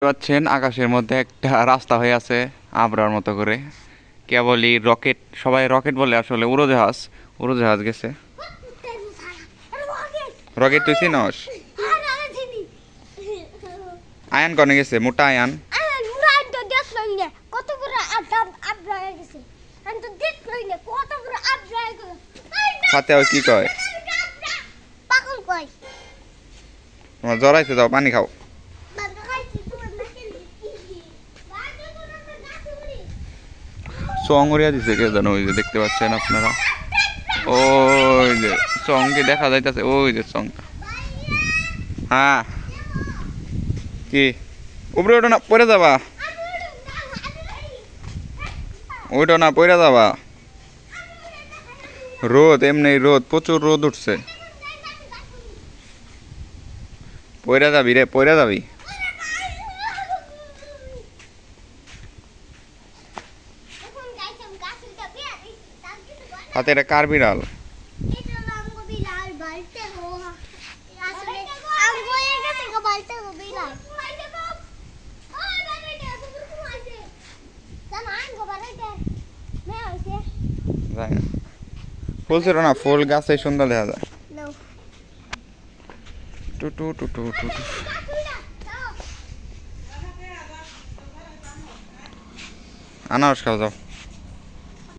পাচ্ছেন আকাশের মধ্যে একটা রাস্তা হয়ে আছে আবরার মতো করে কেবলই রকেট সবাই রকেট বলে আসলে উড়োজাহাজ উড়োজাহাজ গেছে রকেট তুই চিনস আয়ান কনে গেছে মোটা আয়ান সাথে আর কি কয় তোমার জ্বর আইছে যাও পানি খাও চংরিয়া দিছে কে জানো ওই যে দেখতে পাচ্ছেন আপনারা ওই যে চংকে দেখা যাইতেছে ওই যে চংটা হ্যাঁ কি উপরে ওটা না পড়ে যাবা ওইটা না পড়ে যাবা রোদ এমনি রোদ প্রচুর রোদ উঠছে পড়ে যাবি রে পড়ে যাবি হাতে এটা কার বিড়াল ফুল ছিল না ফুল গাছে সুন্দর দেখা যায় টুটু টুটু টুটু আনারস খাও যাও